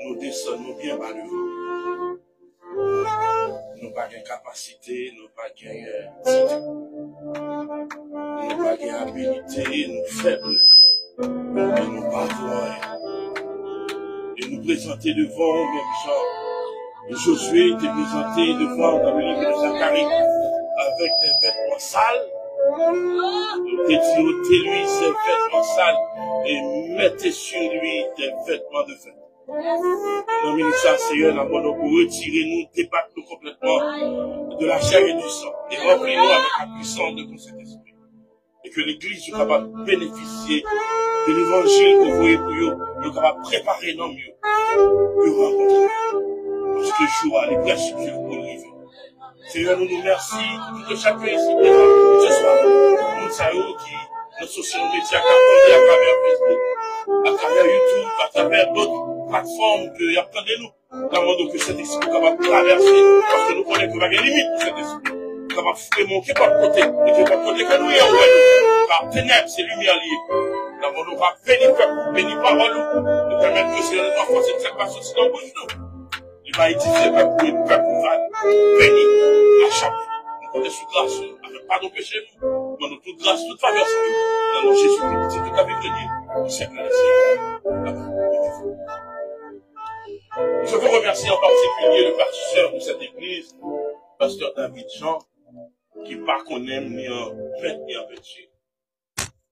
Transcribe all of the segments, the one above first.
nous descendons bien bas devant. Nous n'avons pas de capacité, nous n'avons pas de titre, nous n'avons pas d'habilité, nous faibles, nous n'avons pas loin. Et nous présenter devant, même genre, Josué était présenté devant dans le livre de Zacharie avec des vêtements sales. Nous ôtez lui ses vêtements sales et mettez sur lui des vêtements de fête. Dans le ministère, Seigneur, nous avons pour retirer nous, débattre nous complètement de la chair et du sang et remplir-nous avec la puissance de ton Saint-Esprit. Et que l'Église soit capable de bénéficier de l'évangile que vous voyez pour nous, nous capable de préparer nos mieux, de rencontrer. Parce que jour à l'église pour livrer. Seigneur, nous nous remercions de chacun ici présent ce soir. Nous savons qui, nos sociaux médias, à travers Facebook, à travers YouTube, à travers d'autres plateformes que attendez-nous. Nous demandons que cet esprit soit capable de traverser, parce que nous connaissons qu'il y a des limites pour cet esprit. Capable de remonter par côté, et que par côté que nous y avons, par ténèbres, c'est lumière liée. Nous demandons pas bénir peuple, bénir parole, nous permettre que c'est notre force et que cette personne dans le bouche nous. Il va édifier le peuple va bénir à chaque fois. Nous comptons sous grâce, avec pardon péché nous, nous toute grâce, toute faveur sans nous. Dans le Jésus-Christ, c'est tout à venir au siècle des siècles. Je veux remercier en particulier le pasteur de cette église, pasteur David Jean, qui pas qu'on aime ni en fait ni en vertu.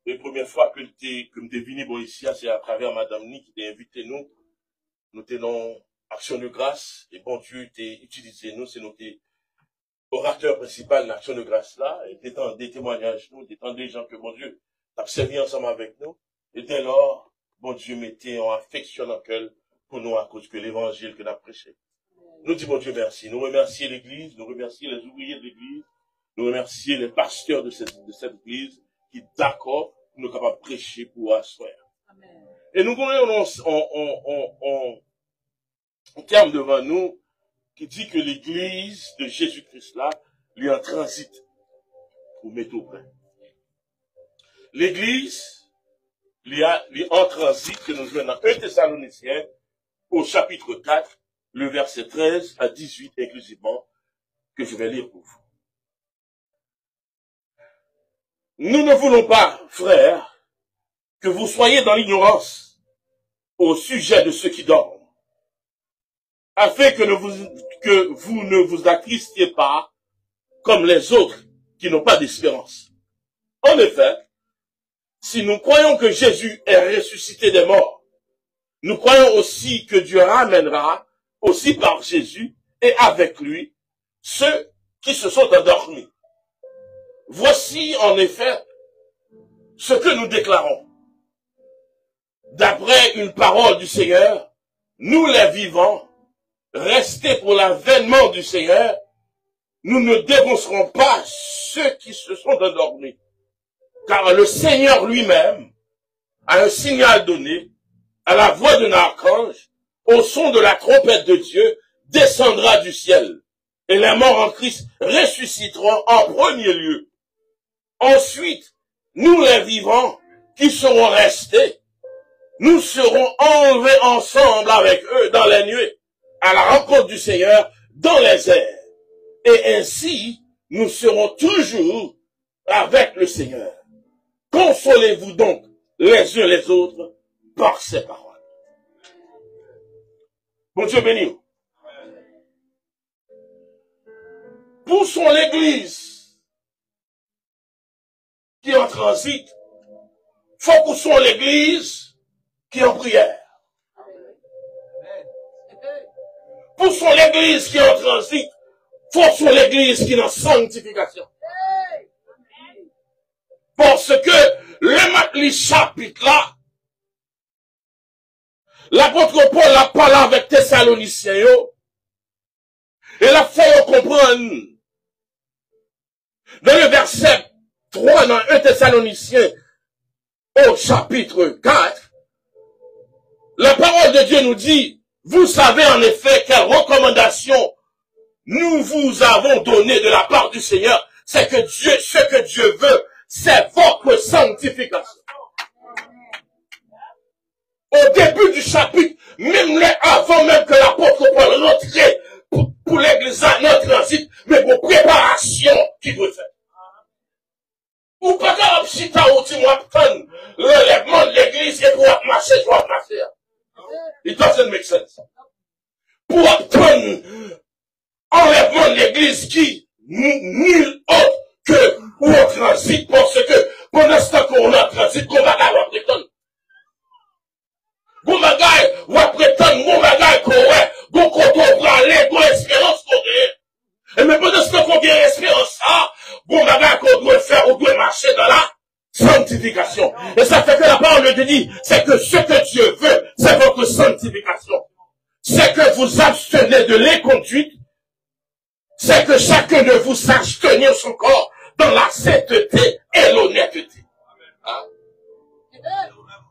La première fois que me devine bon ici, c'est à travers Madame Ni qui t'a invité nous. Nous tenons action de grâce, et bon Dieu t'a utilisé nous, c'est notre orateur principal, l'action de grâce là, et des témoignages nous, des gens que bon Dieu t'a servi ensemble avec nous, et dès lors, bon Dieu mettait en affection dans cœur pour nous à cause que l'évangile que nous avons prêché. Nous disons bon Dieu merci, nous remercions l'église, nous remercions les ouvriers de l'église, nous remercions les pasteurs de cette église qui d'accord, nous sommes capables de prêcher pour asseoir. Et nous voyons un terme devant nous qui dit que l'église de Jésus-Christ là, lui en transit pour mettre au plein. L'église, lui en transit que nous venons dans 1 Thessaloniciens au chapitre 4, le verset 13 à 18 inclusivement, que je vais lire pour vous. Nous ne voulons pas, frères, que vous soyez dans l'ignorance au sujet de ceux qui dorment, afin que vous ne vous attristiez pas comme les autres qui n'ont pas d'espérance. En effet, si nous croyons que Jésus est ressuscité des morts, nous croyons aussi que Dieu ramènera aussi par Jésus et avec lui ceux qui se sont endormis. Voici en effet ce que nous déclarons. D'après une parole du Seigneur, nous les vivants, restés pour l'avènement du Seigneur, nous ne dénoncerons pas ceux qui se sont endormis. Car le Seigneur lui-même, à un signal donné, à la voix d'un archange, au son de la trompette de Dieu, descendra du ciel. Et les morts en Christ ressusciteront en premier lieu. Ensuite, nous les vivants qui serons restés, nous serons enlevés ensemble avec eux dans les nuées, à la rencontre du Seigneur dans les airs. Et ainsi, nous serons toujours avec le Seigneur. Consolez-vous donc les uns les autres par ces paroles. Bon Dieu béni. Poussons l'église qui est en transit. Focusons l'église qui est en prière. Poussons l'église qui est en transit. Forçons l'église qui est en sanctification. Parce que le chapitre là, l'apôtre Paul a parlé avec Thessaloniciens et la fait comprendre dans le verset 3 dans 1 Thessaloniciens au chapitre 4, la parole de Dieu nous dit, vous savez en effet quelle recommandation nous vous avons donné de la part du Seigneur, c'est que Dieu, ce que Dieu veut, c'est votre sanctification. au début du chapitre, même avant même que l'apôtre Paul rentre pour l'église en transit, mais pour préparation qui doit faire. Ou pas qu'à si t'as outil, moi, prendre l'enlèvement de l'église et pour marcher, je vais marcher. It doesn't make sense. Pour obtenir enlèvement de l'église qui nul autre que ou en transit, parce que pendant ce temps qu'on est en transit, qu'on va avoir prétendre. Qu'on va prétendre, qu'on va correct, qu'on contrôle aller, qu'on espérance qu'on gagne. Et mais pendant ce temps qu'on gagne espérance, ça, qu'on va qu'on doit faire, on doit marcher dans la sanctification. Et ça fait que la parole de Dieu, c'est que ce que Dieu veut, c'est votre sanctification. C'est que vous abstenez de l'inconduite. C'est que chacun de vous sache tenir son corps dans la sainteté et l'honnêteté. Hein?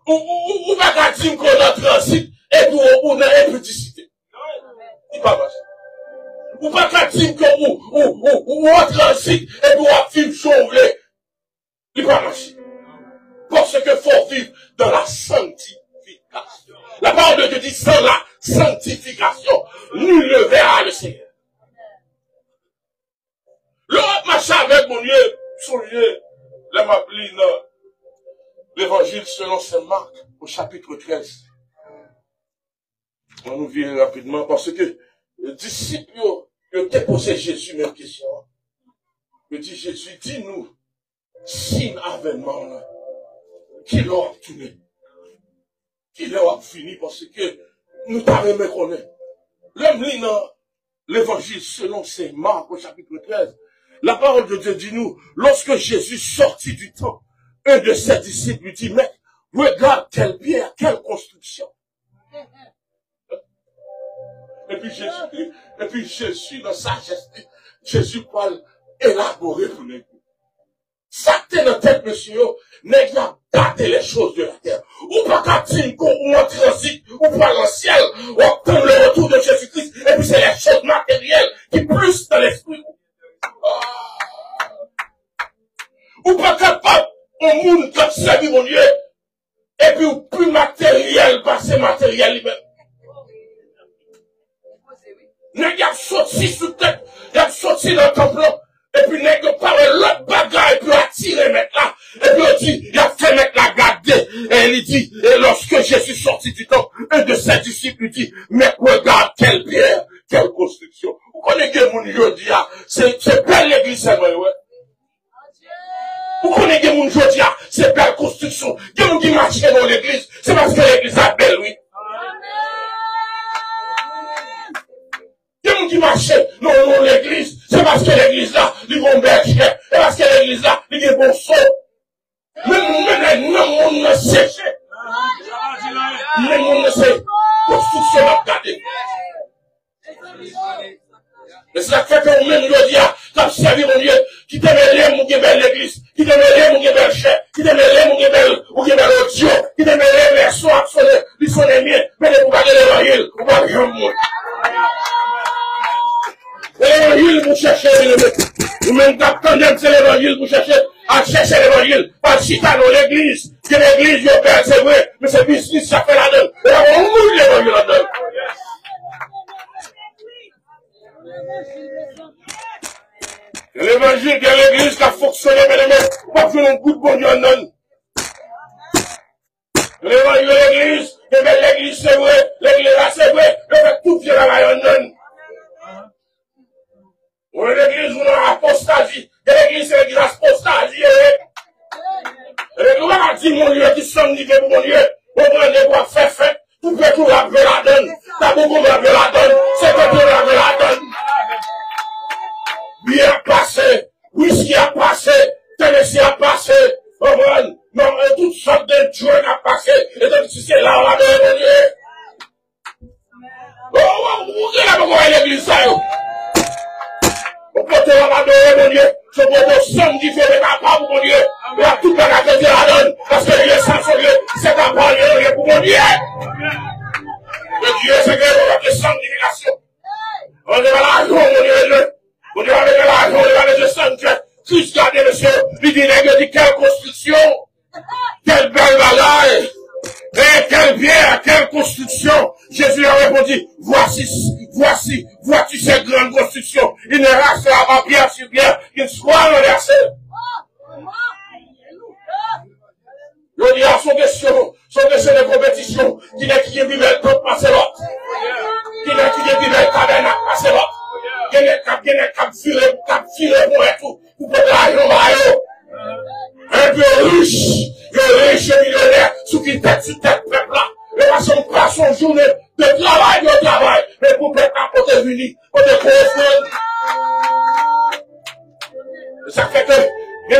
Ou va dire qu'on a transit et puis on a impudicité. Il va marcher. Ou pas dire qu'on a transit et puis on a vivre jonglé. Il va marcher. Parce que faut vivre dans la sanctification. La parole de Dieu dit sans la sanctification, nul ne verra le Seigneur. L'autre machin avec mon Dieu, soulier, l'évangile selon saint Marc, au chapitre 13. On nous vient rapidement parce que les disciples, ils ont posé Jésus même question. Il dit Jésus, dis-nous, si avènement là, qui l'a obtenu, qui l'a fini parce que nous t'avons méconnu. L'homme lit dans l'évangile selon saint Marc, au chapitre 13. La parole de Dieu dit nous, lorsque Jésus sortit du temple, un de ses disciples lui dit, mais regarde quelle pierre, quelle construction. Et puis Jésus, dans sa geste, Jésus parle élaboré pour nous. Ça t'est dans la tête, monsieur, n'est pas gâter les choses de la terre. Ou pas qu'à dire qu'on en transit, ou pas dans le ciel, ou attendre le retour de Jésus-Christ, et puis c'est les choses matérielles qui plus dans l'esprit. Ou pas capable, on monde comme servi mon Dieu, et puis ou plus matériel, pas c'est matériel lui-même. N'est-ce pas sorti sous tête, il a sorti dans le temple, et puis n'est-ce pas parler l'autre bagarre, et puis attirer mettre là, et puis on dit, il a fait mettre la garder, et il dit, et lorsque Jésus sortit du temple, un de ses disciples lui dit, mais regarde quelle pierre, quelle construction. Vous connaissez mon Dieu, c'est belle l'église, c'est vrai, ouais. Vous connaissez mon Dieu, c'est belle construction. Il y a des gens qui marchent dans l'église, c'est parce que l'église est belle, oui. Il y a des gens qui marchent dans l'église, c'est parce que l'église là, ils vont berger, et parce que l'église là, ils vont bon son. Même on ne sait. Même on ne sait. Construction à regarder. Mais c'est la fait que même le dit, comme servi mon Dieu, qui te mêle mon belle l'église, qui te mêle mon belle chef, qui te mêle mon belle audio, qui te mêle les soins, ils sont les miens, mais les pouvoirs de l'évangile, vous pas rien de monde. L'évangile, vous cherchez, vous même t'attendez, c'est l'évangile, vous cherchez à chercher l'évangile, pas si t'as dans l'église, que l'église, yo père, c'est vrai, mais c'est business, ça fait la donne, et on mouille l'évangile là-dedans. L'évangile de l'église qui a fonctionné, mais pas faire un coup de bon Dieu en donne. L'évangile de l'église, l'église c'est vrai, l'église là c'est vrai, le fait tout Dieu là en donne. Ou l'église, on a apostasie, l'église c'est l'église apostasie, l'église va dire mon Dieu qui sonne dit pour mon Dieu, on prend des bois fait, tout peut tout laver la donne, t'as beaucoup laver la donne, c'est que tout laver la donne. Bien passé, whisky a passé, Tennessee a passé, non, toutes sortes de drogues a passé, et donc si c'est là, on va donner mon Dieu. Oh, vous regardez l'église, ça, yo. Vous portez la donner mon Dieu, je vous samedi, fait des capas pour mon Dieu, il y a tout le monde à dire la donne, parce que Dieu s'en c'est un parole pour mon Dieu. Le Dieu, c'est que la sanctification. On est là, mon Dieu. Vous devez avec l'argent, vous devez avec le sang, juste garder monsieur, lui dit, quelle construction, quelle belle bagaille, Et quelle pierre, quelle construction? Jésus a répondu, vois-tu cette grande construction? Il ne restera pas pierre sur pierre, qu'il soit renversé. Je dis à son question de compétition, qui n'est qui est vivant le temps passé l'autre. Qui n'est qui est vivant le tabernacle passé l'autre. Qui n'est cap filé pour tout, pour l'argent, un peu riche et millionnaire, sous qui tête sur tête, peuple là. Et là, son pas son journée de travail, mais pour peuple à côté venu, côté confondre. Ça fait que, il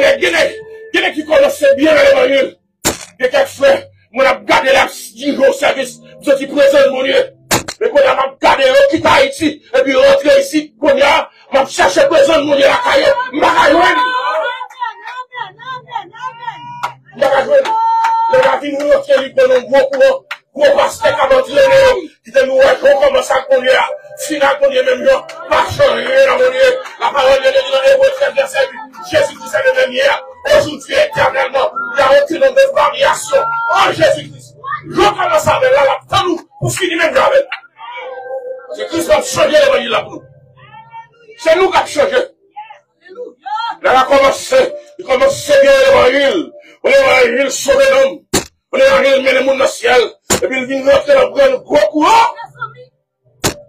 y a qui connaissent bien l'évangile. Et quelques frères, moi, on a gardé la 10 jours au service, je suis présent, mon Dieu. Mais quand on a gardé, on quitte Haïti, et puis rentrer ici, qu'on y a, on cherche présent, mon Dieu, la caille, le ravine nous qui est pour nous gros pasteur qui a entraîné, qui te nous commence à connaître, final connaît même gens, pas changer dans mon Dieu. La parole de Dieu dans l'Hébreu 13 verset 8. Jésus-Christ est le même hier, aujourd'hui éternellement. Il y a aucune autre variation en Jésus-Christ. Je commence avec là, pour nous, pour finir même avec. C'est Christ qui a changé l'évangile là pour nous. C'est nous qui avons changé. Là, il commence à bien l'évangile. On est dans l'évangile sauver l'homme. On est dans l'évangile mener le monde dans le ciel. Et puis il vient rentrer dans le gros courant.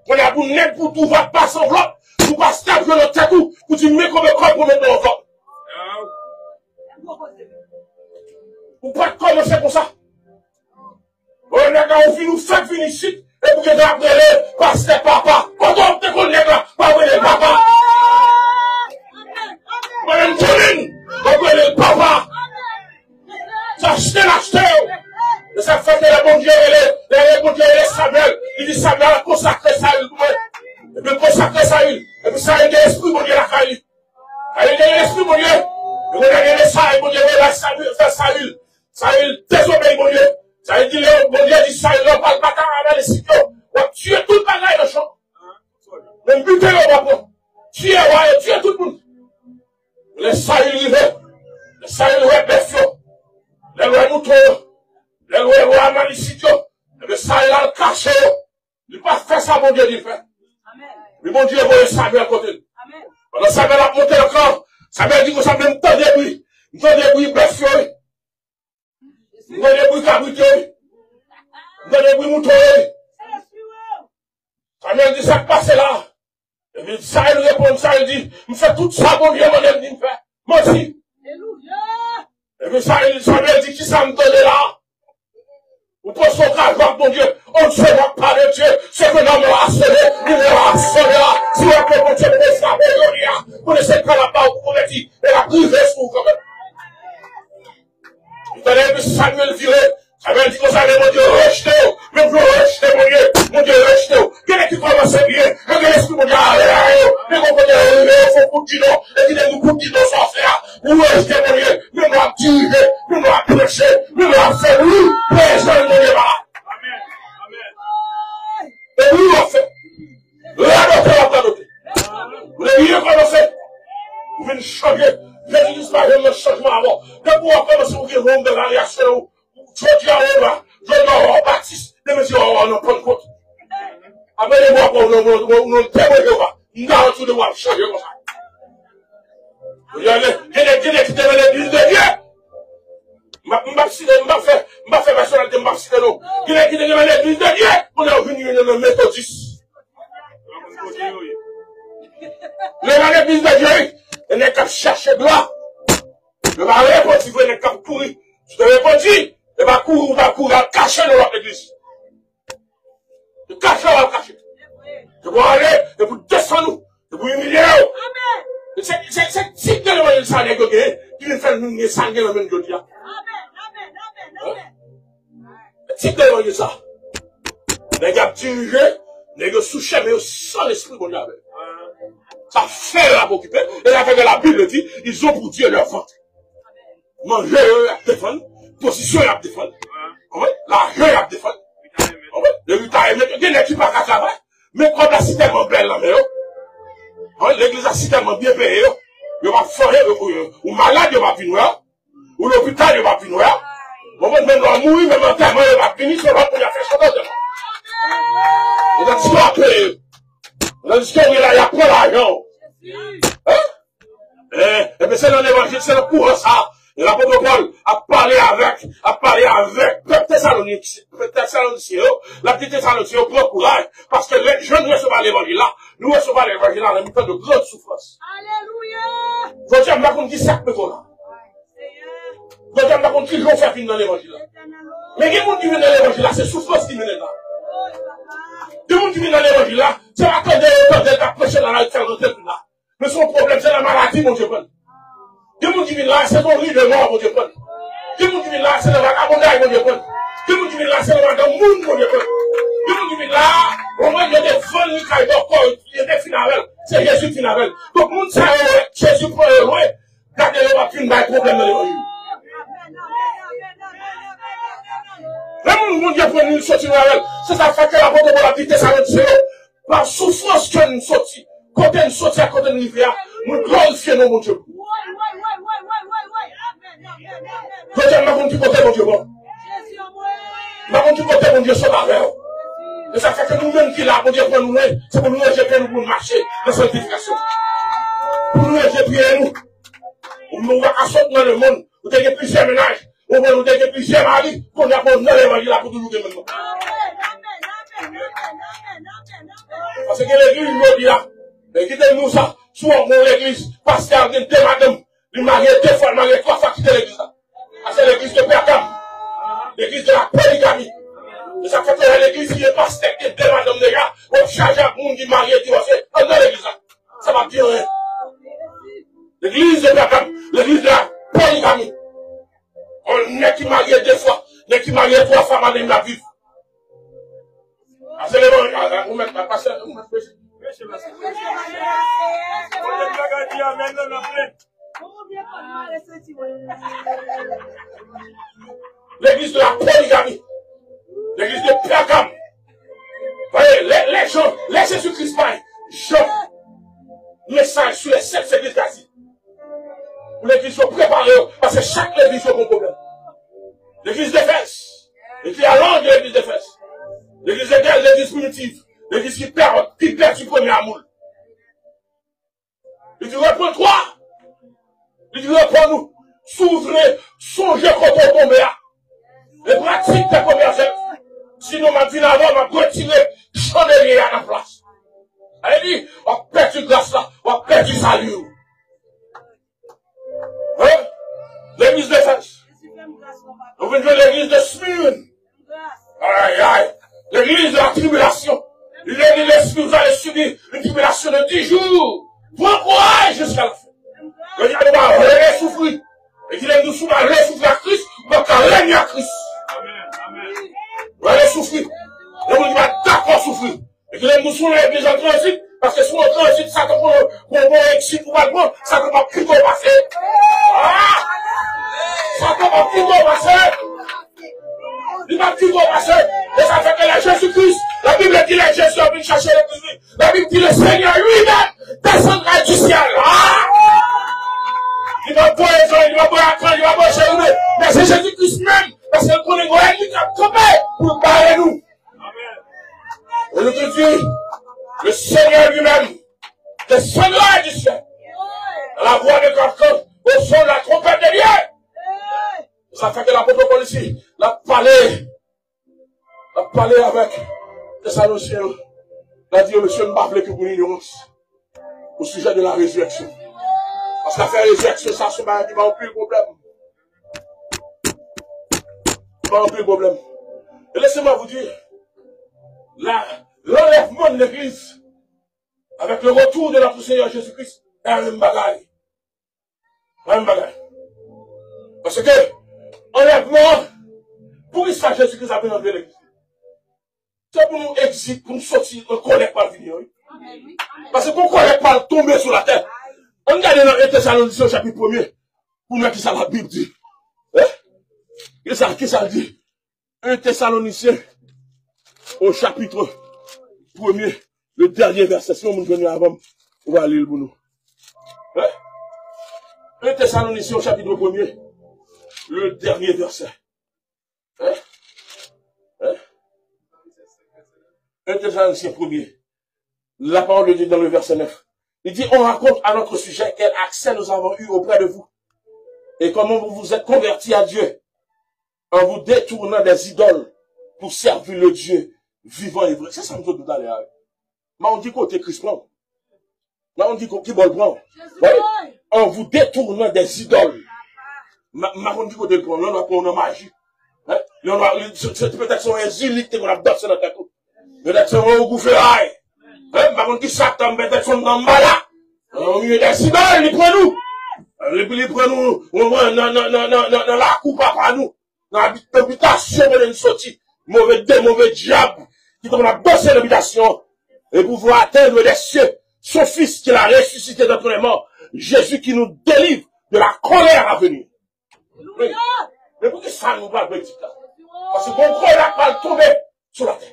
On est pour net pour tout va pas s'enveloppe. Pour pas se taper dans tête pour dire mais comme quoi pour mettre dans l'enveloppe. Vous pouvez commencer comme ça. On est là, on vient nous faire venir ici. Et pour que nous apprenons, pasteur papa. Quand on te connaît là, pas venir papa. Madame Toline, on connaît le papa. Ça l'acheter. Et ça fait que le bon Dieu, le bon Dieu, Samuel. Il dit Samuel a consacré Saül. Et puis consacré Saül. Et puis ça a été l'esprit, mon Dieu, la caille. Ça a été l'esprit, mon Dieu. Et on a gagné Saül, mon Dieu, Saül. Saül désobéit, mon Dieu. Ça a dit, mon Dieu, dit Saül, on parle pas avec les cycles. On va tuer tout le bagaille de champ. Même buter le bapon. Tuer, ouais, tuer tout le monde. Les Saül rivaient. Les Saül rivaient, Befio. Les lois moutons. Les lois malicitio. Et le Saül a le caché. Il ne peut pas faire ça, mon Dieu, il fait. Mais mon Dieu, il va Samuel à côté. Pendant Samuel a monté le camp, Samuel dit que ça même tant de bruit. Il tant de bruit, Befio. Il tant de bruit, Cabrito. Il tant de bruit, mouton. Samuel dit, ça passe là. Et puis, Saül répond, Saül dit, il fait tout ça, mon Dieu, mon Dieu, il fait. Moi aussi. Et puis, Samuel dit, qui ça me donne là? Vous pensez qu'on va, mon Dieu, on ne se moque pas de Dieu. Ce que l'homme a harcelé, il va harceler là. Si on peut continuer de ça, vous ne savez pas là-bas, vous pouvez dire, et la privé sur vous quand même. Vous avez vu Samuel virer. Samuel dit qu'on savait, mon Dieu, rejetez-vous. Même vous rejetez, mon Dieu, rejetez-vous. Quel est qui commence bien? Et quel est-ce que mon Dieu a l'air? Mais qu'on peut dire, il faut coup de dino, et qu'il y a une coup de dino sans faire. Vous rejetez, mon Dieu. Nous nous avons tiré, nous nous avons prêché, nous nous avons fait, oui, présent, mon Dieu, là. Et nous l'avons fait. La noter. Vous l'avez bien commencé. Vous venez changer. Jésus-Christ va faire le changement avant. De pouvoir commencer à vous dire, de la réaction. Je dis à vous, je dis à Baptiste, de monsieur, on ne prend compte. Amenez-moi pour nous témoigner. Nous allons tout devoir changer comme ça. Il y a des qui deviennent l'église de Dieu. M'a fait personnalité, m'a cité nous. Il y a qui deviennent l'église de Dieu. On est venu une méthodiste. L'église de Dieu, il n'est qu'à chercher gloire. Le mari est pour il n'est qu'à courir. Je te répondis. Et va courir, cacher dans notre église. De cacher, on va cacher. Je vais aller, et vous descendre, et vous humilier. C'est type de l'évangile ça, les gars, qui ne fait nous sanguer le même Dieu. C'est type de l'évangile ça. Les gars dirigés, les gars sous-chefs, mais sans l'esprit qu'on avait. Ça fait la occuper. Et la fait que la Bible dit, ils ont pour Dieu leur ventre. Manger, à défendre. Position à défendre. L'argent à défendre. Le 8 ans, il y a une équipe à travailler. Mais comme la cité est belle, l'église a cité bien payée. Il va faire, ou malade, il va venir. Ou l'hôpital, il va venir. Moment même on mourir, même en terre, il va finir sur l'autre pour y faire son ordre. On a dit que on a dit qu'il y a pas l'argent. Hein? Et bien c'est dans l'évangile, c'est le courant ça. Et l'apôtre Paul a parlé avec peuple Thessaloniciens, la petite Thessaloniciens, prend courage, parce que les jeunes ne reçoivent pas l'évangile là, nous recevons l'évangile là, en même temps de grandes souffrances. Alléluia! Je dis, je ne dis pas que là. Je dis, je ne dis pas faire dans l'évangile là. Mais les gens qui viennent dans l'évangile là, c'est souffrance qui viennent là. Les gens qui viennent dans l'évangile là, c'est la cause de la prêcher dans la terre là. Mais son problème, c'est la maladie, mon Dieu. Les gens qui viennent là, c'est ton lit de mort, mon Dieu. Les gens qui viennent là, c'est le vagabondage, mon Dieu. Les gens qui viennent là, c'est le vagabond, mon Dieu. Les gens qui viennent là, au moins, il y a des vols, il y a des finales. C'est Jésus finale. Donc, le monde sait, Jésus pour le loin, gardez le va finir par problème dans l'évangile. Le monde Dieu pour nous sortir de la c'est ça fait que la porte de la vitesse à notre par souffrance que nous sortons. Quand nous sortons à côté de l'hiver, nous glorifions mon Dieu. Quand on dit côté mon Dieu, on dit côté mon Dieu, et ça fait que nous-mêmes qui là, mon Dieu, pour nous, c'est pour nous éjeter nous pour marcher dans la sanctification. Pour nous éjeter nous. Nous allons sortir dans le monde, vous avez plusieurs ménages, vous avez plusieurs maris, qu'on a pour nous l'évangile pour nous maintenant. Parce que l'église nous dit là, écoutez-nous ça, soit mon l'église, parce qu'il y a deux madames, il marié 2 fois, il marié 3 fois quitter l'église là. C'est l'église de Pergame, l'église de la polygamie. Et ça fait que l'église qui est pasteur, qui est 2 madames déjà, on charge à monde qui marié, divorcé, dans l'église là. Ça va dire rien. L'église de Pergame, l'église de la polygamie. On est qui marié 2 fois, on est qui marié 3 fois, madame la vie. C'est le vous mettez pas passer, vous mettez pas. L'église de la polygamie, l'église de Pergame. Voyez, les gens, les Jésus-Christ, Jean, message sur les 7 églises d'Asie. L'église sont préparées, parce que chaque église a un problème. L'église d'Éphèse, l'église à l'angle de l'église d'Éphèse. L'église égale, l'église primitive, l'église qui perd du premier amour. Il dit, reprends toi. Il dit, reprends nous. S'ouvrir, songez quand on tombe là. Et pratique tes premières œuvres. Sinon, ma vie avant, m'a retiré chandelier à la place. Elle dit, on perd du grâce là, on perd du salut. Hein? L'église d'Éphèse. On vient de l'église de Smyrne. Aïe, aïe. L'église de la tribulation. L'église vous allez subir une tribulation de 10 jours. Prends courage jusqu'à la fin. Le diable va souffrir. Et qu'il aime nous souffrir à Christ, donc à régner à Christ. Vous allez souffrir. Le monde va d'accord souffrir. Et qu'il aime nous souffrir les gens transit, parce que si on transite, ça qu'on va exit ou pas bon, ça ne va plus passer. Ah! Ça ne va plus passer. Il va plus passer. Et ça fait que la Jésus-Christ, la Bible dit que Jésus a venu chercher l'église. La Bible dit que le Seigneur lui-même descendra du ciel. Ah! Il va boire les gens, il va boire la crème, il va boire chez nous. Mais c'est Jésus-Christ même, parce que qu'on est goyé, il a tombé pour parler nous. Et nous te dit, le Seigneur lui-même descendra du ciel. À la voix de quelqu'un, au son de la trompette de Dieu. Ça fait que l'apôtre Paul ici, l'a parlé avec Thessaloniciens. Il a dit, monsieur, ne m'a que pour l'ignorance. Au sujet de la résurrection. Parce qu'à faire résurrection, ça, c'est pas un plus problème. Pas un plus problème. Et laissez-moi vous dire, l'enlèvement de l'église, avec le retour de notre Seigneur Jésus-Christ, est un même bagaille. Un même bagaille. Parce que, enlèvement, pour ça, Jésus-Christ a besoin de l'église. C'est pour nous exiter, pour nous sortir, on ne connaît pas le venir. Parce qu'on ne connaît pas tomber sur la terre. On regarde dans 1 Thessaloniciens au chapitre 1er, pour nous qui ça la Bible dit. Qui ça dit? 1 Thessaloniciens au chapitre 1er, le dernier verset. Si on nous venir avant, on va lire pour nous. 1 Thessaloniciens au chapitre 1er, le dernier verset. 1 Thessaloniciens 1er. La parole de Dieu dans le verset 9. Il dit, on raconte à notre sujet quel accès nous avons eu auprès de vous. Et comment vous vous êtes convertis à Dieu. En vous détournant des idoles pour servir le Dieu vivant et vrai. C'est ça que nous allons aller. Mais on dit qu'on est Christ. Là, on dit qu'on est bon. En vous détournant des idoles. On dit qu'on est bon. Là, on a pour une magie. Peut-être son exilité qu'on a dansé dans ta coupe. Peut-être son ogouférail. Par contre, qui Satan, peut-être son malade. Au milieu des idoles, il prend nous. Il prend nous. On va dans la coupe à nous. Dans l'habitation, on est sorti. Mauvais diable. Qui qu'on a dansé l'habitation. Et pour pouvoir atteindre les cieux. Son fils qui l'a ressuscité d'entre les morts. Jésus qui nous délivre de la colère à venir. Mais pourquoi ça nous va petit là? Parce que mon corps n'a pas tombé sur la terre.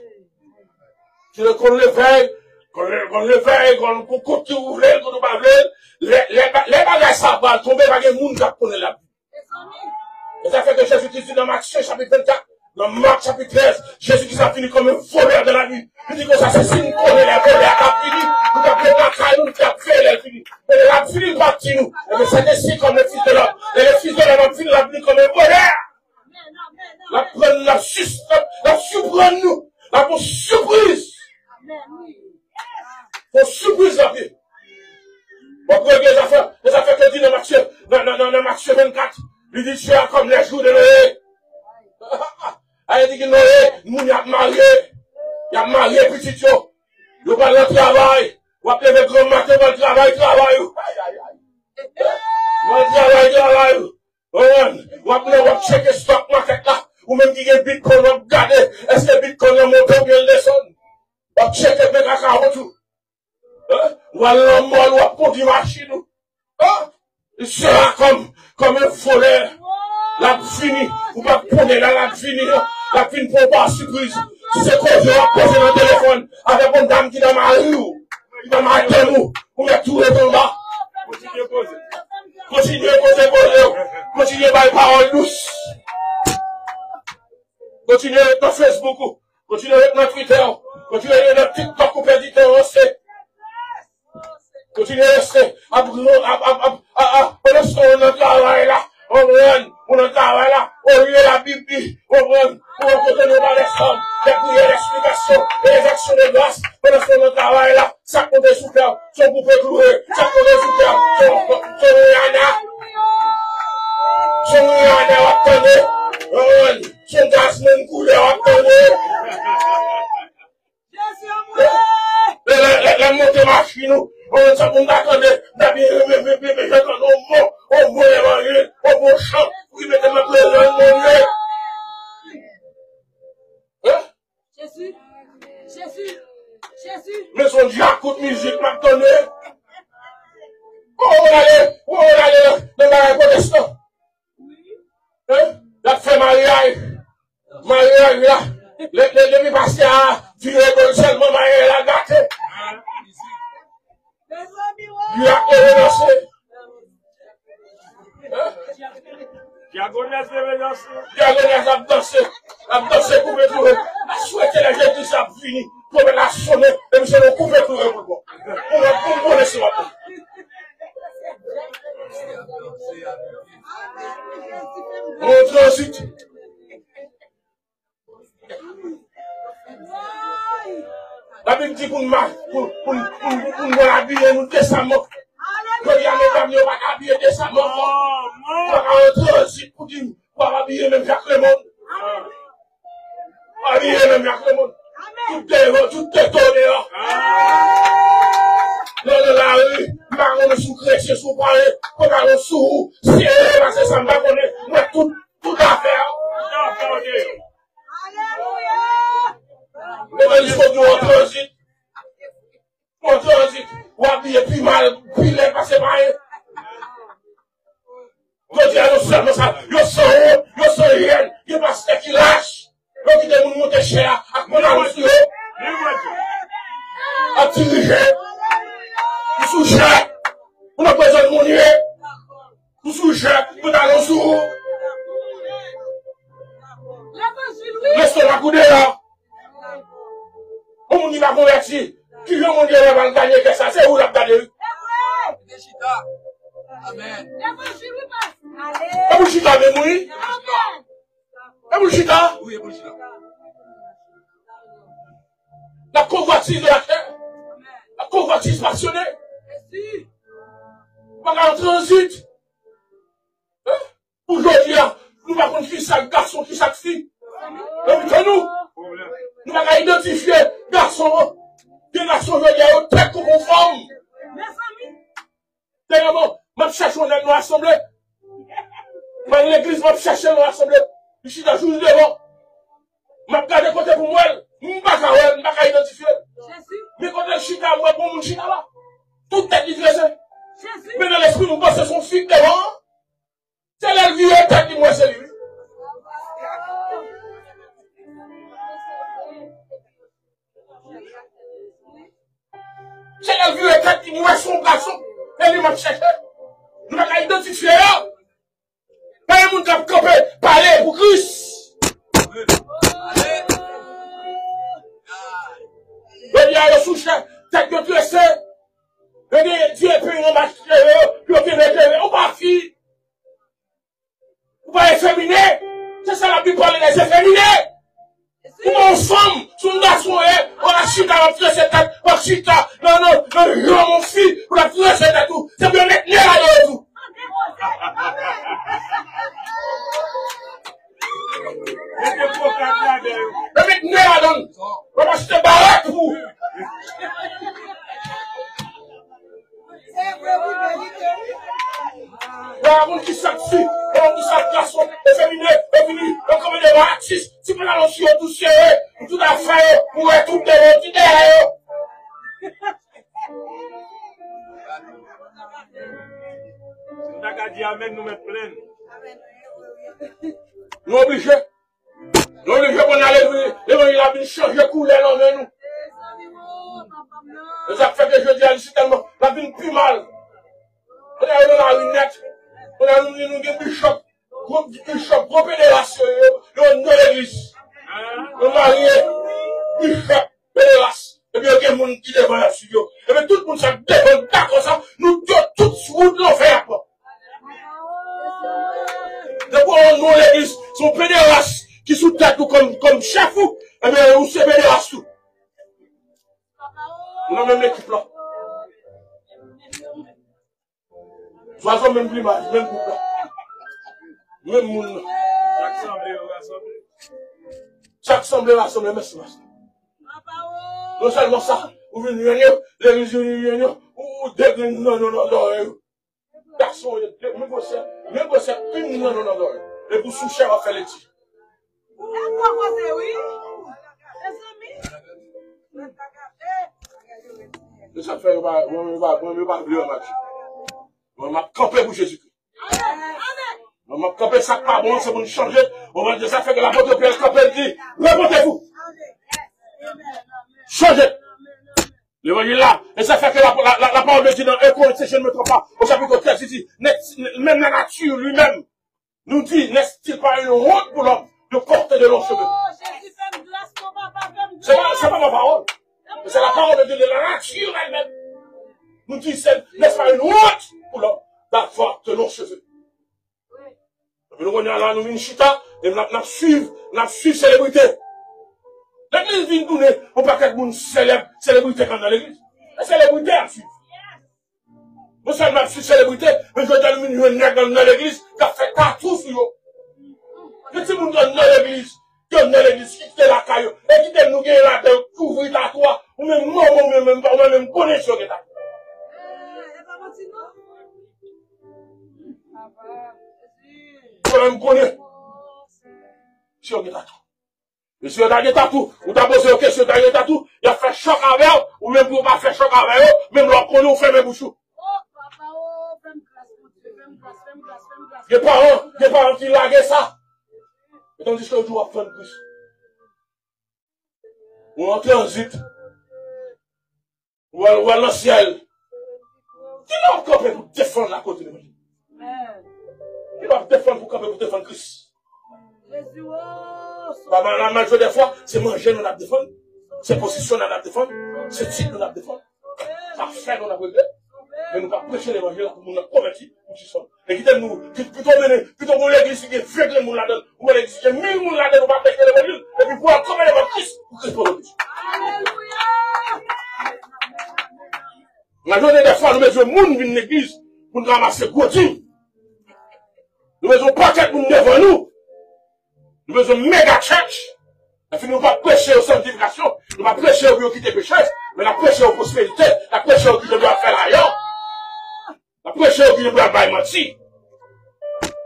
C'est qu'on l'éveille, qu'on continue à ouvrir, qu'on nous va les bagages ça va tomber, il y a des gens qui connaissent la vie. Et ça fait que Jésus dit dans Marc chapitre 24, dans Marc chapitre 13, Jésus qui s'est fini comme un voleur de la vie. Il dit que ça c'est si nous connaissons les voleurs qui a fini, nous avons fait la caille, nous avons fait les fini. Et la fini partie nous. Et que c'est ainsi comme le fils de l'homme. Et le fils de l'homme a fini la vie comme un voleur. La prenne, la surprendre nous. La pour surprise. Pour surprise la vie. Bon, pour les affaires que dit dans Marc 24, il dit, tu es comme les jours de Noé. Il dit que Noé, nous y a marié. Il a marié petit yo. Il va dans le travail. Il va appeler les grands matins, il va travail. Travail. On va checker stock market là. Ou même qui est Bitcoin, on va regarder. Est-ce que Bitcoin a monté ou bien le descend? On va checker le caca tout. On va l'emmener, on va prendre une machine. Il sera comme un voleur. La fini. Ou pas prendre la fini. La fini pour pas surprise. Si c'est quoi, je vais poser dans le téléphone avec une dame qui est dans ma rue. Qui est dans ma tête. On met tout le temps là. Continuez à poser. Continuez à parler parole douce. Continuez avec notre Facebook. Continuez avec notre Twitter. Continuez avec notre TikTok ou perdu de rester. Continuez à rester. Pendant ce qu'on a travail là. On a travail là. On lit la Bible. On rencontre nos balèches. Les prières, l'explication, les actions de grâce. Pendant ce qu'on a travail là. Ça compte des soupers. Son coupé cloué. Ça compte des soupers. Son Rihanna. Son Rihanna, attendez. Son Jasmine coulé, attendez. La montée machine, on s'en compte d'attendre. J'attends au mot évangile, au mot chant, qui mettait ma présence, mon Dieu. Jésus. Mais son Dieu écoute musique, m'attendez. On allait, dans la protestant. La fait mariage là. Les passer à virer seulement mariage la gâté. Il a renoncé. Diagonesse a dansé pour me trouver. A souhaité la gente qui s'est fini. Pour me la sonner. Et me se couper tout le monde. Pour me laisser ma peau. On transite. La Bible dit pour nous habiller, nous décemment. Quand il y a mes amis, on va habiller décemment. On transite pour dire, on va habiller même Jacques le monde. Habiller même Jacques le monde. Tout est donné. Dans la rue, on est sous chrétien, sous parler, on est sous, c'est parce que ça me va connaître, moi, tout à faire. Mais il faut qu'on transite. On transite. On habille plus mal, plus laid, parce que c'est je dis à nous seulement ça, yo sont rien, yo parce qu'il lâche. Donc il est monté cher, à mon annonce, à diriger. Sous cher, on a besoin de mon sous cher, on a le sous. Laisse-toi la couder là. On Qui veut mon Dieu va gagner que ça, c'est où la gagner? Amen. Et vous chita avec moi? Et vous chita? Oui, vous chita. La convoitise de la terre. La convoitise passionnée. Pas en transit. Aujourd'hui, nous ne pouvons pas qui chaque garçon, qui chaque fille. Entre nous, nous n'avons pas identifié garçon. Des garçons, je dis, au très conforme. Dernièrement, je cherche un nous assemblée. Dans l'église, je cherche un assemblée. Je suis dans jour devant. Je regarde côté pour moi. Je ne peux pas identifier. Mais quand je suis là, moi, bon, je suis là. Tout est différent. Mais dans l'esprit, nous pensons son fils devant. C'est la vie et qui moi, c'est lui. C'est la vie et qui moi, son garçon. Et lui m'a cherché. Nous n'avons pas identifié. Pas un monde qui a campé, parler pour Christ. Il y a le souche, tête de blessé. Dieu est plus un match, puis on va faire. Vous pas efféminé. C'est ça la Bible parle des efféminés. Pour ensemble, son garçon est, on a chita, on a tiré cette tête, on a chita, non, mon fils, on a tiré cette tête, tout. C'est bien mettre là et tout. On met là-dedans. On va acheter barrette pour. On qui s'active, on qui s'active, efféminé, efféminé, on comme des artistes, si vous allez sur tout serré, tout à fait, pour être tout derrière. On a qu'à dire amen, nous mettre plein. Nous obligés. Nous obligés qu'on allait, il a bien changé couleur dans nous. Et ça fait que je dis à lui, tellement, la vie plus mal. On a une lunette, on a une bishop, gros pédération, dans l'église. On a marié, bishop, pédération. Et bien, il y a des gens qui devant la studio. Et bien, tout le monde s'est devant, d'accord, ça, nous tous route l'enfer. D'abord, nous, l'église, son pédération, qui sous tête comme chef, et bien, on s'est pédération. On a même l'équipe là. Soit même l'image, même groupe là. Même monde. Chaque assemblée, merci. Non seulement ça, ou une réunion, les réunions, ou deux non. Garçon, même que c'est une non. Et pour soucher, on va faire les tirs. Et ça fait, on va oublier un match. On va camper pour Jésus-Christ. On va camper ça pas bon, c'est pour nous changer. On va dire ça fait que la porte Pierre camper dit, remontez-vous. Changez. L'évangile là. Et ça fait que la parole de Dieu dans 1 Corinthiens, je ne me trompe pas, au chapitre 13, ici, même la nature lui-même nous dit, n'est-il pas une honte pour l'homme de porter de longs cheveux? C'est pas ma parole. C'est la parole de Dieu, de la nature elle-même. Nous dit, n'est-ce pas une honte pour l'homme d'avoir de longs cheveux? Nous revenons là, nous venons chita, et nous suivons célébrité. L'église vient nous donner, on pas quelque monde célèbre, célébrité quand dans l'église. La célébrité à suivre. Nous sommes là sur célébrité, mais je donne une nègre dans l'église, qui a fait tatou sur eux. Mais si nous donnons dans l'église, dans l'église, qui fait la caillou, et qui donne nous gagner la tête, couvrir ta toi, ou même moi, même connaître ce que t'as. Même connaître. Si on est tatou. Et si on a tatou, ou t'as posé une question, t'as tatou, il a fait choc avec eux, ou même pour pas faire choc avec eux, même leur connaît, on fait mes bouchons. Des parents qui laguent ça. Et tandis que je dois faire plus. Ou en transit. Ou à l'anciel. Qui doit camper pour défendre la côté de lui? Qui doit défendre pour camper pour défendre Christ? La majorité des fois, c'est manger, nous la défendre. c'est position qu'on a défendre, c'est titre qu'on a défendre, ça fait qu'on a regretté. Mais nous pas prêcher l'évangile pour nous convertir pour qu'ils soient. Et qui nous, plutôt qu'on l'église qui est vieux que le monde là-dedans, ou qu'on l'église qui est 1000 monde là-dedans, on va prêcher l'évangile, et puis pour accompagner l'évangile Christ, pour Christ pour nous. La journée des fois, nous mettons monde dans l'église pour nous ramasser côté. Nous mettons pas quelqu'un devant nous. Nous mettons méga church. Et puis nous ne pas prêcher aux sanctifications, nous ne pas prêcher aux qui quitter péché, mais nous prêcher aux prospérités, nous prêcher aux qui doivent faire l'ailleurs. La prêcher qui ne doit pas mentir.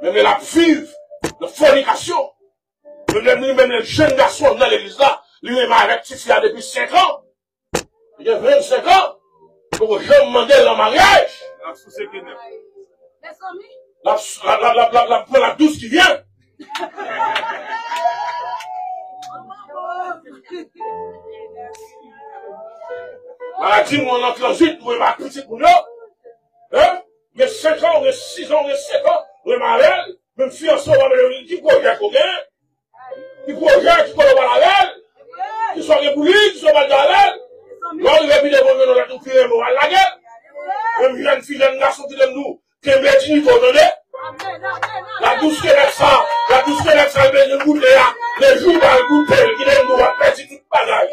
Même la vivre, la fornication. Même les jeunes garçons dans l'église là, lui-même avec Titia depuis 5 ans. Il y a 25 ans. Pour que je demande le mariage. La douce qui vient. Maladie, mon oncle ensuite, pour ma petite pour nous. Hein? Il y a 5 ans, il y a 6 ans, il y a 7 ans, le mariage, même si on sort dans le qui projet combien, qui projet qui peut avoir la reine, qui soit république, qui soit pas de la reine, là, il y a plus de bonheur dans la tout faire la guerre, même jeune fille, jeune garçon qui aime nous, qui aime bien dignité, la douce qui est ça, la douce qui est ça, le goûter là, les jours dans le goûter, qui aime nous, à faire toute bagaille.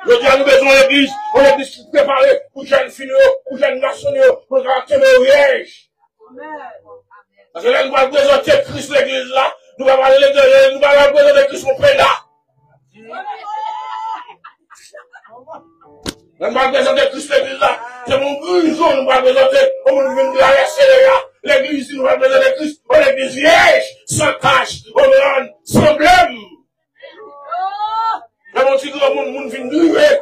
Je dis à nous besoin de l'église, on est l'église qui prépare pour jeunes filles, pour jeunes garçons, pour grands mariage. Parce que là, nous allons présenter Christ l'église là, nous allons présenter Christ mon père là. Nous allons présenter Christ l'église là, c'est mon besoin, nous allons présenter, on va venir la laisser l'église, nous allons présenter Christ, on est l'église vierge, sans tache, sans blême. Mais mon petit grand monde vient d'arriver.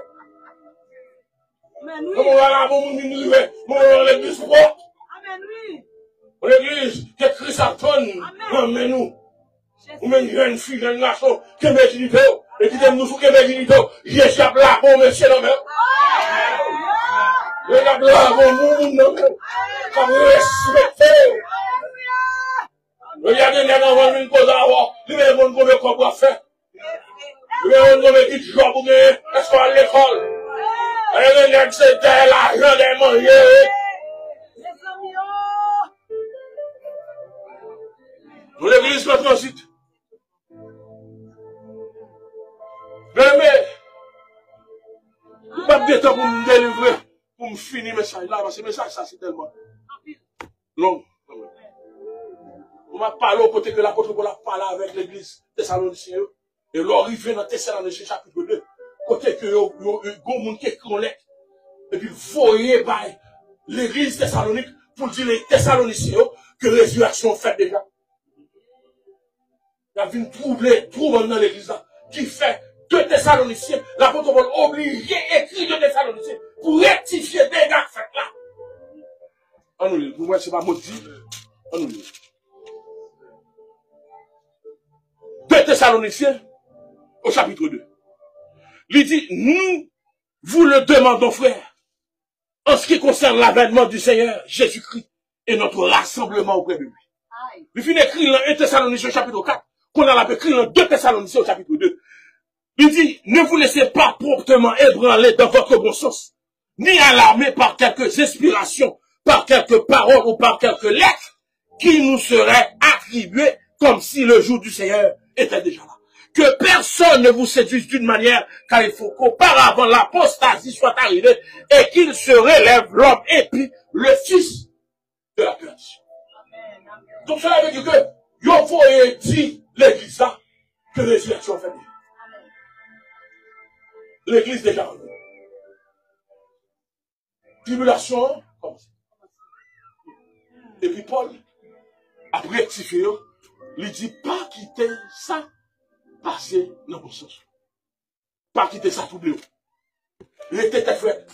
Comme on va là, mon monde vient d'arriver. Mon l'église propre. L'église que Christ attend. Amen nous. Ou même jeune fille, jeune garçon, qui est virginité. Et qui t'aime nous sous qui est virginité. J'échappe là, bon monsieur non même. J'échappe là, bon monde non même. Comme respecter. Regardez, les gens vont une cause à avoir. Les gens vont combien qu'on doit faire. Les gens vont qui job ou bien, est-ce qu'on va à l'école? Les gens qui c'était l'argent des manger. Nous l'église pas transit. Mais, pas de temps pour me délivrer, pour me finir le message là, parce que le message ça c'est tellement long. On m'a parlé au côté que l'apôtre Paul a parlé avec l'église Thessalonicienne. Et l'arrivée dans Thessaloniciens chapitre 2, côté que yo monde qui connecte. Et puis voyez by l'église Thessalonique pour dire les Thessaloniciens que résurrection fait déjà. Il y a une trouble dans l'église là, qui fait de Thessaloniciens, l'apôtre Paul obligé écrit de Thessaloniciens pour rectifier des dégâts faits là. On nous lit, pour moi c'est pas maudit. On nous lit. De Thessaloniciens au chapitre 2. Il dit, nous vous le demandons, frère, en ce qui concerne l'avènement du Seigneur Jésus-Christ et notre rassemblement auprès de lui. Il finit écrit dans 1 Thessaloniciens au chapitre 4, qu'on a écrit dans 2 Thessaloniciens au chapitre 2. Il dit, ne vous laissez pas promptement ébranler dans votre bon sens, ni alarmer par quelques inspirations, par quelques paroles ou par quelques lettres qui nous seraient attribuées comme si le jour du Seigneur était déjà là. Que personne ne vous séduise d'une manière, car il faut qu'auparavant l'apostasie soit arrivée et qu'il se relève l'homme et puis le fils de la perdition. Donc cela veut dire que, il faut dire l'église là, que résurrection fait déjà. L'église déjà en nous. Tribulation, comme ça. Et puis Paul, après rectifier, il dit pas quitter ça, passer dans le sens. Pas quitter ça tout bleu. Il était fait.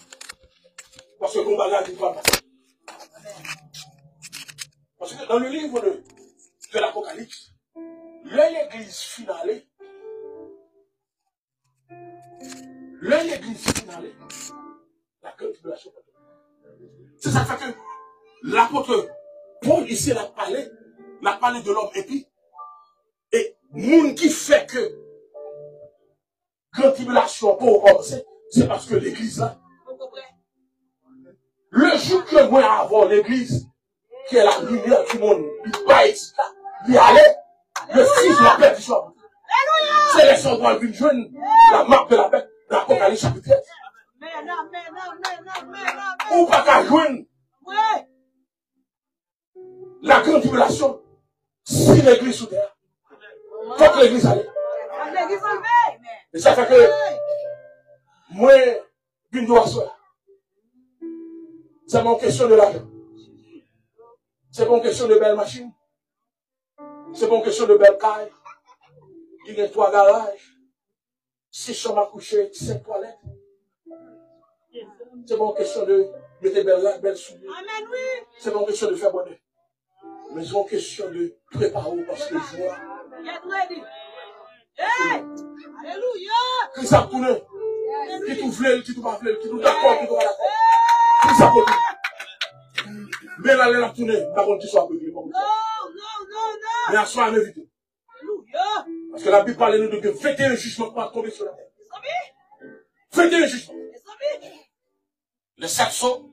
Parce que le combat là, il va passer. Parce que dans le livre de l'Apocalypse, l'église finale, la tribulation. C'est ça qui fait que l'apôtre Paul ici l'a parlé de l'homme épi. Et monde qui fait que grande tribulation pour commencer, c'est parce que l'église là, le jour que moi avant l'église, qui est la lumière du monde, il allait, le fils de la perdition. C'est les soldats d'une jeune, la marque de la bête, de l'Apocalypse chapitre 13. Ou pas qu'à joindre la grande tribulation, si l'église sous terre. Faut que l'église allait. Et ça fait que, moi, une doigt soir. C'est mon question de l'argent. C'est mon question de belles machines. C'est mon question de belles cailles. Il y a 3 garages. 6 chambres à coucher, 5 toilettes. C'est mon question de mettre belles souliers. C'est mon question de faire bonheur. Mais c'est mon question de préparer parce que je vois. Alléluia. Qui ça tourne? Qui tout flèle, qui tout pas flèle, qui tout d'accord, qui tout pas d'accord. Qui ça peut? Mais là, elle a tourné, par contre, qui soit peu. Non. Mais à soi, elle m'invite. Parce que la Bible parle de nous de fêter un jugement pour pas tomber sur la terre. Fêter un jugement. Les 7 sauts,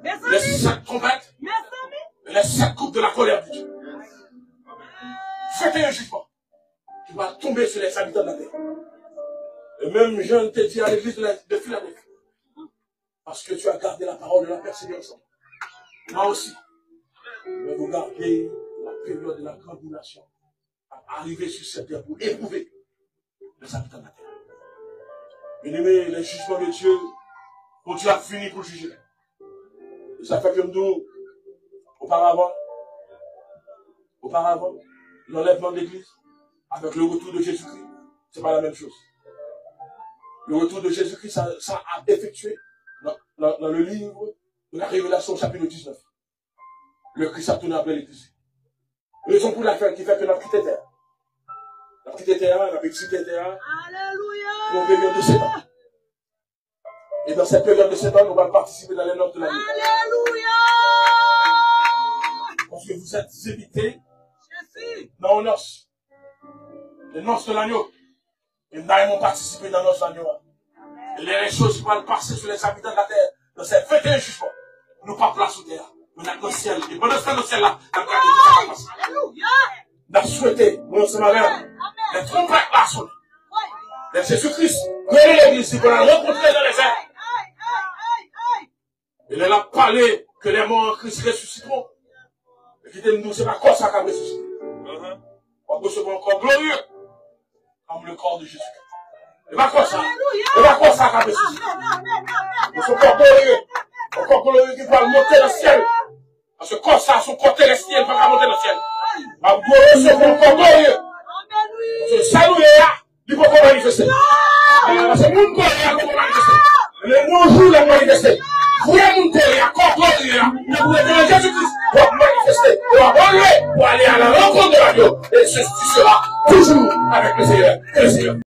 les 7 trompettes, et les 7 coupes de la colère de Dieu. Fêter un jugement qui va tomber sur les habitants de la terre. Et même Jean te dit à l'église de Philadelphie, parce que tu as gardé la parole de la persévérance. Moi aussi, je vais vous garder la période de la grande nation à arriver sur cette terre pour éprouver les habitants de la terre. Bien-aimés, les jugements de Dieu, pour Dieu a fini pour juger. Et ça fait que nous, auparavant, l'enlèvement de l'église, avec le retour de Jésus-Christ, c'est pas la même chose. Le retour de Jésus-Christ, ça a effectué dans le livre de la Révélation, chapitre 19. Le Christ a tourné après l'église. Raison pour laquelle qui fait que notre quitté terre. Notre quitté terre, notre quitté terre. Alléluia. Pour une période de 7 ans. Et dans cette période de 7 ans, nous allons participer dans les noces de la vie. Alléluia. Parce que vous êtes invités dans nos noces. Les noces de l'agneau. Et nous allons participer dans nos noces de l'agneau. Et les choses qui vont passer sur les habitants de la terre, dans cette fête de jugement, nous pas place sous terre. Nous sommes dans le ciel. Et pendant ce temps, le ciel là, nous avons gardé tout ça passe. Alléluia. Nous avons souhaité, nous sommes avec les trompettes là sonner. Et Jésus-Christ, prenez l'église, qu'on a rencontré dans les airs. Il a parlé que les morts en Christ ressusciteront. Et qui dit, nous, c'est pas quoi ça qu'a ressuscité. On va recevoir un corps glorieux, comme le corps de Jésus-Christ. Et pas quoi ça. Et pas quoi ça qu'a ressuscité. Nous sommes corps glorieux. Un corps glorieux qui va monter dans le ciel. Parce que corps ça, son corps terrestre, pas qu'à monter dans le ciel. On va recevoir un corps glorieux. Parce que ça nous est là, il faut qu'on manifeste. Parce que nous, corps est là, qu'on manifeste. Les nous-jours, les manifester. Vous voulez monter, il y a corps glorieux, mais vous voulez venir Jésus-Christ pour manifester, pour relever, pour aller à la rencontre de la vie. Et ceci sera toujours avec le Seigneur.